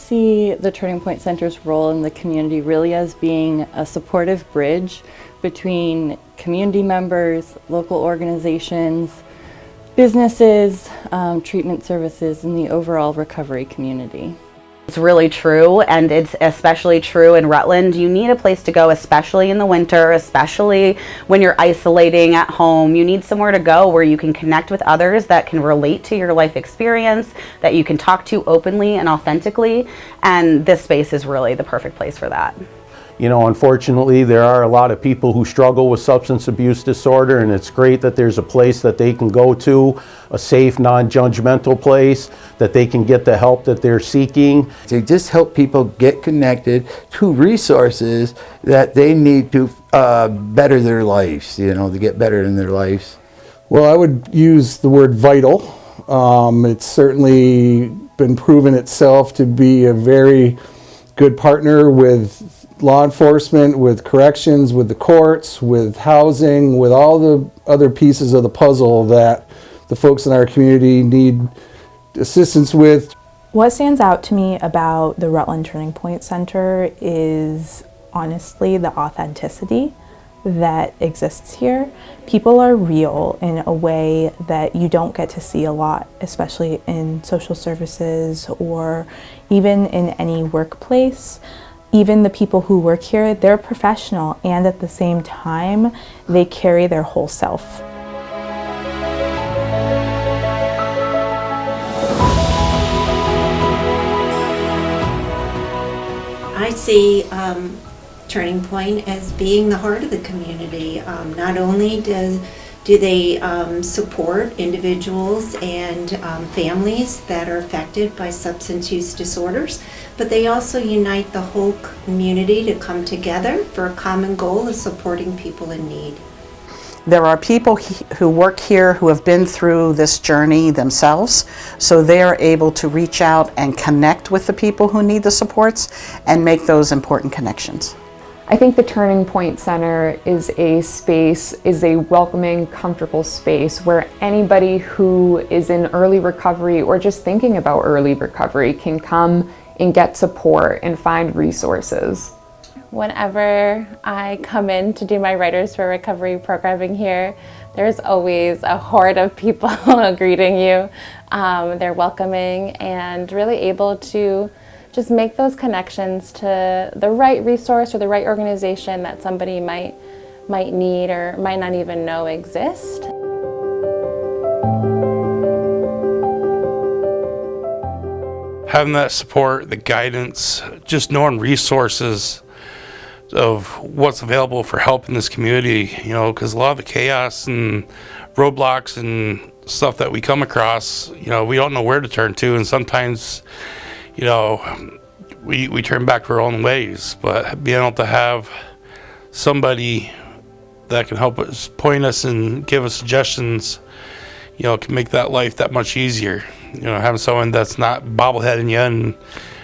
see the Turning Point Center's role in the community really as being a supportive bridge between community members, local organizations, businesses, treatment services, and the overall recovery community. It's really true, and it's especially true in Rutland. You need a place to go, especially in the winter, especially when you're isolating at home. You need somewhere to go where you can connect with others that can relate to your life experience, that you can talk to openly and authentically, and this space is really the perfect place for that. You know, unfortunately, there are a lot of people who struggle with substance abuse disorder, and it's great that there's a place that they can go to, a safe, non-judgmental place, that they can get the help that they're seeking. To just help people get connected to resources that they need to better their lives, you know, to get better in their lives. Well, I would use the word vital. It's certainly been proven itself to be a very good partner with law enforcement, with corrections, with the courts, with housing, with all the other pieces of the puzzle that the folks in our community need assistance with. What stands out to me about the Rutland Turning Point Center is honestly the authenticity that exists here. People are real in a way that you don't get to see a lot, especially in social services or even in any workplace. Even the people who work here, they're professional, and at the same time, they carry their whole self. I see Turning Point as being the heart of the community. Not only do they support individuals and families that are affected by substance use disorders, but they also unite the whole community to come together for a common goal of supporting people in need. There are people who work here who have been through this journey themselves, so they are able to reach out and connect with the people who need the supports and make those important connections. I think the Turning Point Center is a welcoming, comfortable space where anybody who is in early recovery or just thinking about early recovery can come and get support and find resources. Whenever I come in to do my Writers for Recovery programming here, there's always a horde of people greeting you. They're welcoming and really able to just make those connections to the right resource or the right organization that somebody might need or might not even know exist. Having that support, the guidance, just knowing resources of what's available for help in this community, you know, because a lot of the chaos and roadblocks and stuff that we come across, you know, we don't know where to turn to, and sometimes, you know, we turn back to our own ways. But being able to have somebody that can help us, point us and give us suggestions, you know, can make that life that much easier. You know, having someone that's not bobbleheading you and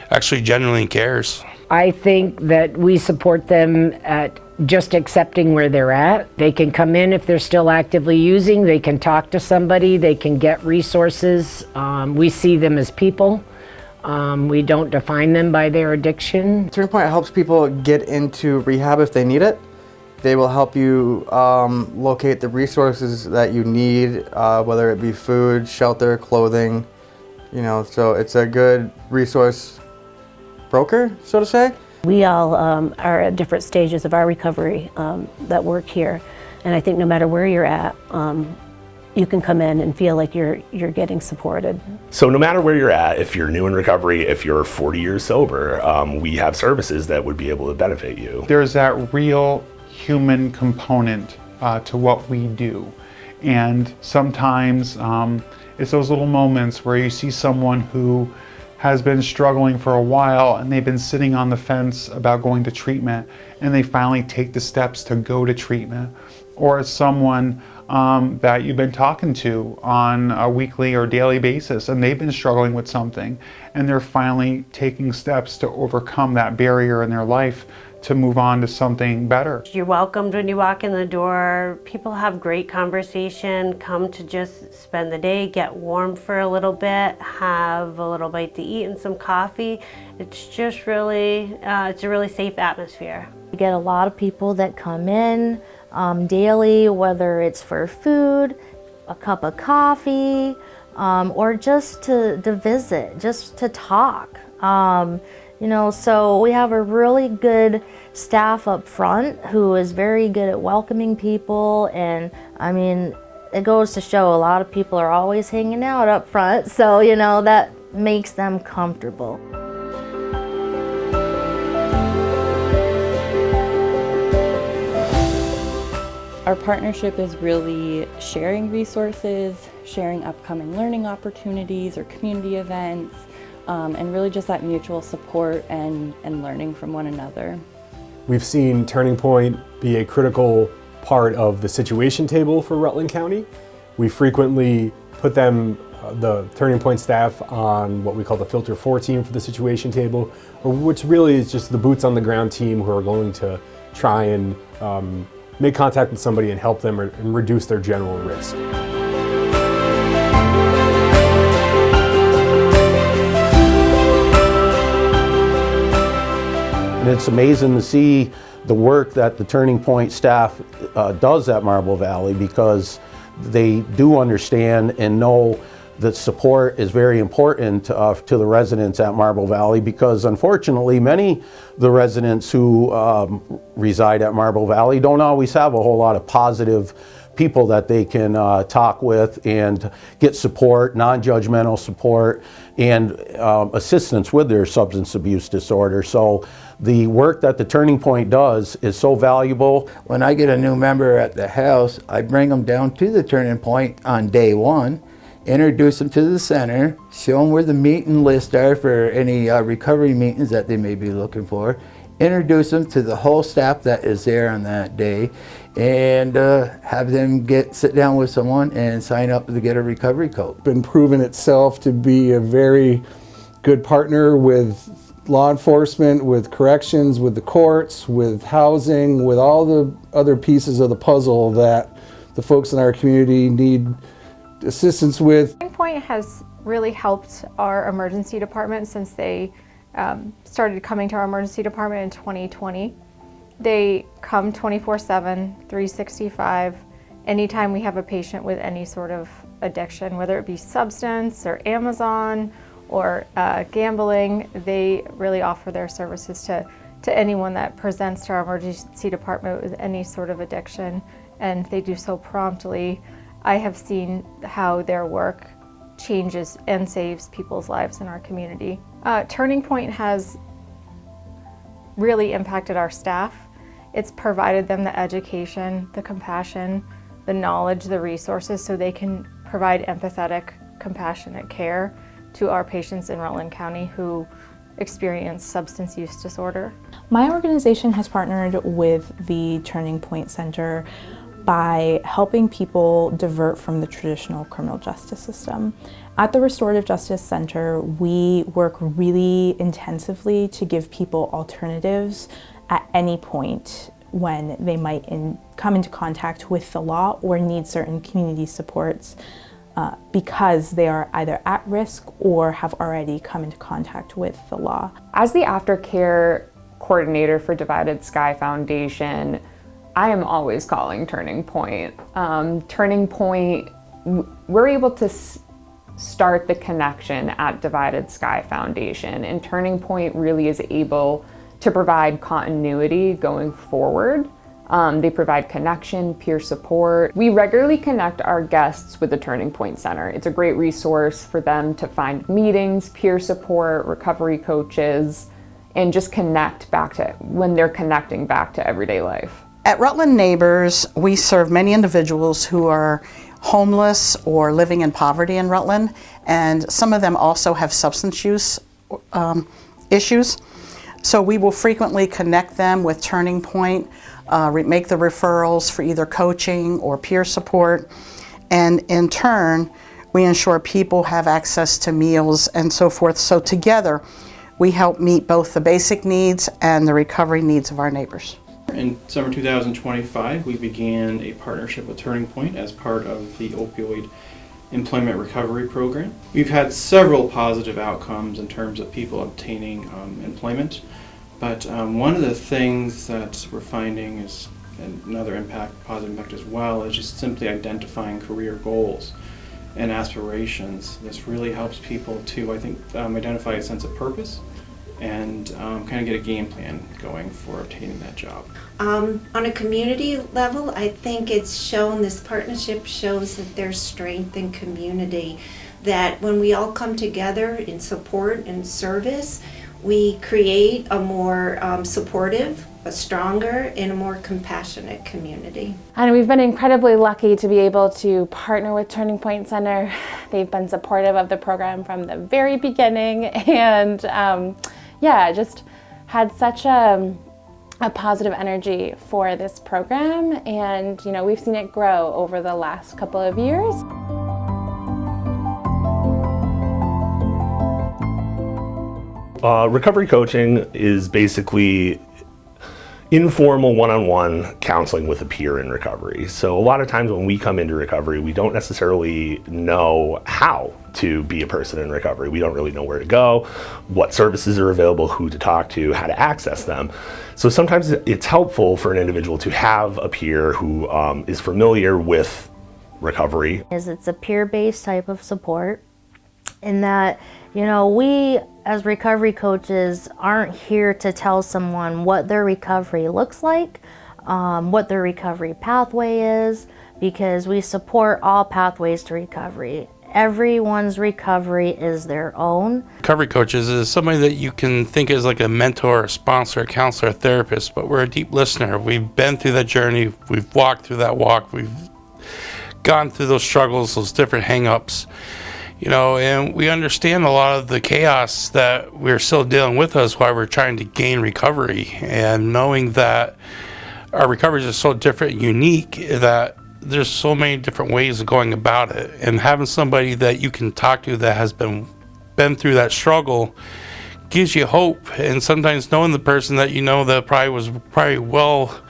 actually genuinely cares. I think that we support them at just accepting where they're at. They can come in if they're still actively using, they can talk to somebody, they can get resources. We see them as people. We don't define them by their addiction. Turning Point helps people get into rehab if they need it. They will help you locate the resources that you need, whether it be food, shelter, clothing, you know, so it's a good resource broker, so to say. We all are at different stages of our recovery that work here, and I think no matter where you're at, you can come in and feel like you're getting supported. So no matter where you're at, if you're new in recovery, if you're 40 years sober, we have services that would be able to benefit you. There's that real human component to what we do, and sometimes it's those little moments where you see someone who has been struggling for a while and they've been sitting on the fence about going to treatment, and they finally take the steps to go to treatment. Or someone that you've been talking to on a weekly or daily basis, and they've been struggling with something, and they're finally taking steps to overcome that barrier in their life to move on to something better. You're welcomed when you walk in the door. People have great conversation, come to just spend the day, get warm for a little bit, have a little bite to eat and some coffee. It's just really, it's a really safe atmosphere. We get a lot of people that come in daily, whether it's for food, a cup of coffee, or just to visit, just to talk. You know, so we have a really good staff up front who is very good at welcoming people, and I mean, it goes to show a lot of people are always hanging out up front, so you know, that makes them comfortable. Our partnership is really sharing resources, sharing upcoming learning opportunities or community events, and really just that mutual support and learning from one another. We've seen Turning Point be a critical part of the situation table for Rutland County. We frequently put them, the Turning Point staff, on what we call the Filter 4 team for the situation table, which really is just the boots on the ground team who are going to try and make contact with somebody and help them and reduce their general risk. And it's amazing to see the work that the Turning Point staff does at Marble Valley, because they do understand and know that support is very important to the residents at Marble Valley, because unfortunately many of the residents who reside at Marble Valley don't always have a whole lot of positive people that they can talk with and get support, non-judgmental support, and assistance with their substance abuse disorder. So the work that the Turning Point does is so valuable. When I get a new member at the house, I bring them down to the Turning Point on day one, introduce them to the center, show them where the meeting lists are for any recovery meetings that they may be looking for, introduce them to the whole staff that is there on that day, and have them sit down with someone and sign up to get a recovery coach. Been proven itself to be a very good partner with law enforcement, with corrections, with the courts, with housing, with all the other pieces of the puzzle that the folks in our community need assistance with. Turning Point has really helped our emergency department since they started coming to our emergency department in 2020. They come 24/7, 365, anytime we have a patient with any sort of addiction, whether it be substance or Amazon or gambling. They really offer their services to anyone that presents to our emergency department with any sort of addiction, and they do so promptly. I have seen how their work changes and saves people's lives in our community. Turning Point has really impacted our staff. It's provided them the education, the compassion, the knowledge, the resources, so they can provide empathetic, compassionate care to our patients in Rutland County who experience substance use disorder. My organization has partnered with the Turning Point Center by helping people divert from the traditional criminal justice system. At the Restorative Justice Center, we work really intensively to give people alternatives at any point when they might come into contact with the law or need certain community supports because they are either at risk or have already come into contact with the law. As the aftercare coordinator for Divided Sky Foundation, I am always calling Turning Point. Turning Point, we're able to start the connection at Divided Sky Foundation, and Turning Point really is able to provide continuity going forward. They provide connection, peer support. We regularly connect our guests with the Turning Point Center. It's a great resource for them to find meetings, peer support, recovery coaches, and just connect back to when they're connecting back to everyday life. At Rutland Neighbors, we serve many individuals who are homeless or living in poverty in Rutland, and some of them also have substance use issues. So we will frequently connect them with Turning Point, make the referrals for either coaching or peer support, and in turn, we ensure people have access to meals and so forth. So together, we help meet both the basic needs and the recovery needs of our neighbors. In summer 2025, we began a partnership with Turning Point as part of the opioid employment recovery program. We've had several positive outcomes in terms of people obtaining employment, but one of the things that we're finding is another positive impact as well, is just simply identifying career goals and aspirations. This really helps people to, I think, identify a sense of purpose and kind of get a game plan going for obtaining that job. On a community level, I think it's shown, this partnership shows that there's strength in community, that when we all come together in support and service, we create a more supportive, a stronger, and a more compassionate community. And we've been incredibly lucky to be able to partner with Turning Point Center. They've been supportive of the program from the very beginning, and just had such a positive energy for this program, and we've seen it grow over the last couple of years. Recovery coaching is basically informal one-on-one counseling with a peer in recovery. So a lot of times when we come into recovery, we don't necessarily know how to be a person in recovery. We don't really know where to go, what services are available, who to talk to, how to access them. So sometimes it's helpful for an individual to have a peer who is familiar with recovery. It's a peer-based type of support in that, we as recovery coaches aren't here to tell someone what their recovery looks like, what their recovery pathway is, because we support all pathways to recovery. Everyone's recovery is their own. Recovery coaches is somebody that you can think as like a mentor, a sponsor, a counselor, a therapist, but we're a deep listener. We've been through that journey, we've walked through that walk, we've gone through those struggles, those different hang-ups. And we understand a lot of the chaos that we're still dealing with us while we're trying to gain recovery, and knowing that our recoveries are so different and unique that there's so many different ways of going about it, and having somebody that you can talk to that has been through that struggle gives you hope. And sometimes knowing the person that that was well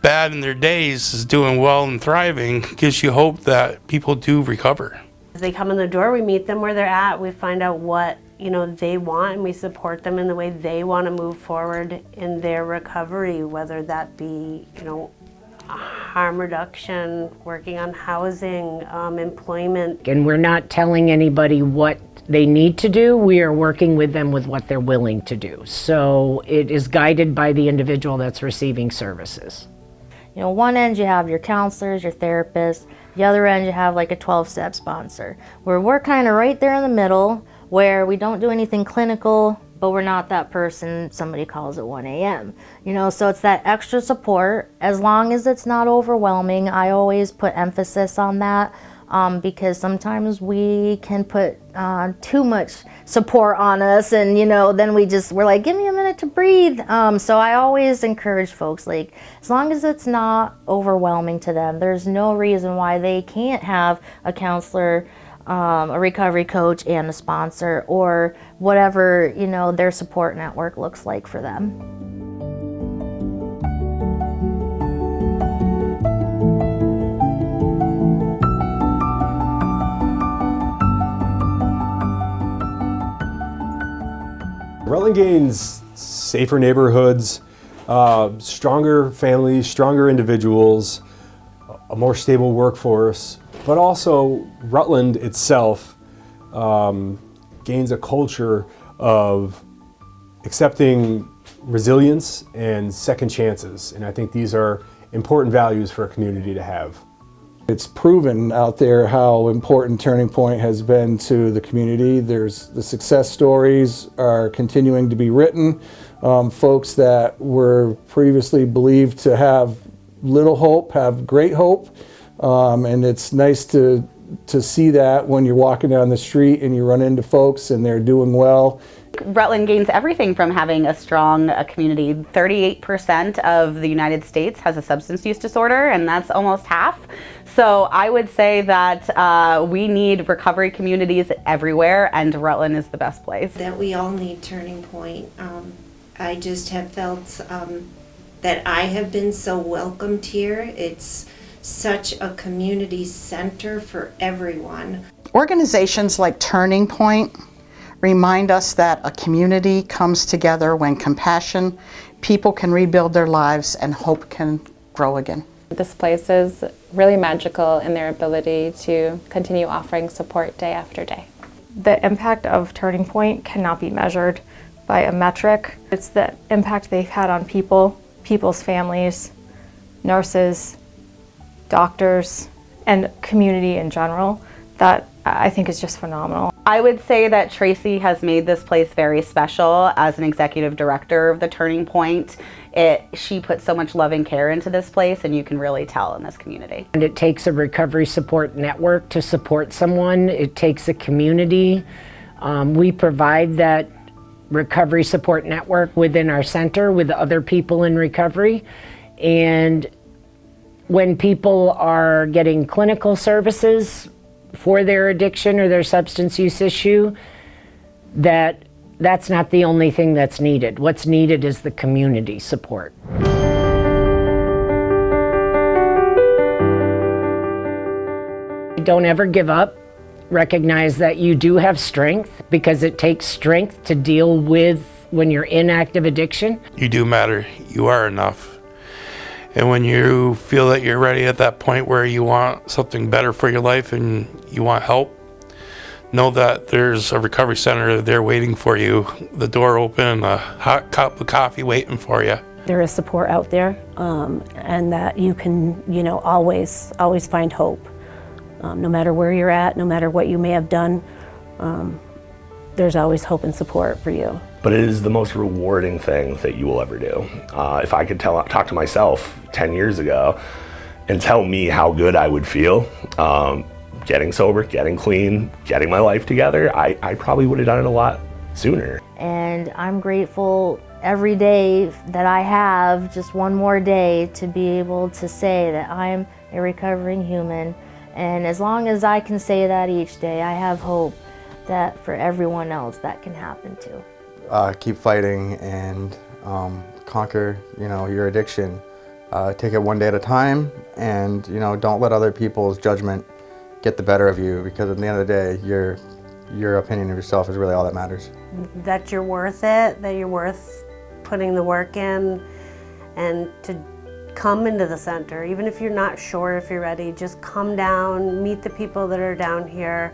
bad in their days is doing well and thriving gives you hope that people do recover. As they come in the door, we meet them where they're at. We find out what they want, and we support them in the way they want to move forward in their recovery, whether that be harm reduction, working on housing, employment. And we're not telling anybody what they need to do. We are working with them with what they're willing to do. So it is guided by the individual that's receiving services. One end you have your counselors, your therapists. The other end you have like a 12-step sponsor, where we're kind of right there in the middle, where we don't do anything clinical, but we're not that person somebody calls at 1 a.m. So it's that extra support, as long as it's not overwhelming. I always put emphasis on that, because sometimes we can put too much support on us, and then we're like, give me a minute to breathe. So I always encourage folks, like, as long as it's not overwhelming to them, there's no reason why they can't have a counselor, a recovery coach, and a sponsor, or whatever their support network looks like for them. Rutland gains safer neighborhoods, stronger families, stronger individuals, a more stable workforce, but also Rutland itself gains a culture of accepting resilience and second chances. And I think these are important values for a community to have. It's proven out there how important Turning Point has been to the community. The success stories are continuing to be written. Folks that were previously believed to have little hope have great hope. And it's nice to see that when you're walking down the street and you run into folks and they're doing well. Rutland gains everything from having a strong community. 38% of the United States has a substance use disorder, and that's almost half. So I would say that we need recovery communities everywhere, and Rutland is the best place. That we all need Turning Point. I just have felt that I have been so welcomed here. It's such a community center for everyone. Organizations like Turning Point remind us that a community comes together when compassion, people can rebuild their lives, and hope can grow again. This place is really magical in their ability to continue offering support day after day. The impact of Turning Point cannot be measured by a metric. It's the impact they've had on people, people's families, nurses, doctors, and community in general that I think is just phenomenal. I would say that Tracy has made this place very special as an executive director of the Turning Point. She put so much love and care into this place, and you can really tell in this community. And it takes a recovery support network to support someone. It takes a community. We provide that recovery support network within our center with other people in recovery. And when people are getting clinical services for their addiction or their substance use issue, that's not the only thing that's needed. What's needed is the community support. Don't ever give up. Recognize that you do have strength, because it takes strength to deal with when you're in active addiction. You do matter. You are enough. And when you feel that you're ready at that point where you want something better for your life and you want help, know that there's a recovery center there waiting for you, the door open, a hot cup of coffee waiting for you. There is support out there, and that you can, always find hope. No matter where you're at, no matter what you may have done, there's always hope and support for you. But it is the most rewarding thing that you will ever do. If I could talk to myself 10 years ago and tell me how good I would feel, getting sober, getting clean, getting my life together, I probably would have done it a lot sooner. And I'm grateful every day that I have just one more day to be able to say that I'm a recovering human. And as long as I can say that each day, I have hope that for everyone else that can happen too. Keep fighting and conquer, your addiction. Take it one day at a time, and don't let other people's judgment get the better of you, because at the end of the day, your opinion of yourself is really all that matters. That you're worth it, that you're worth putting the work in, and to come into the center. Even if you're not sure if you're ready, just come down, meet the people that are down here,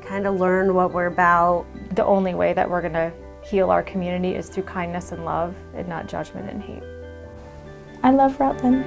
kind of learn what we're about. The only way that we're going to heal our community is through kindness and love, and not judgment and hate. I love Rutland.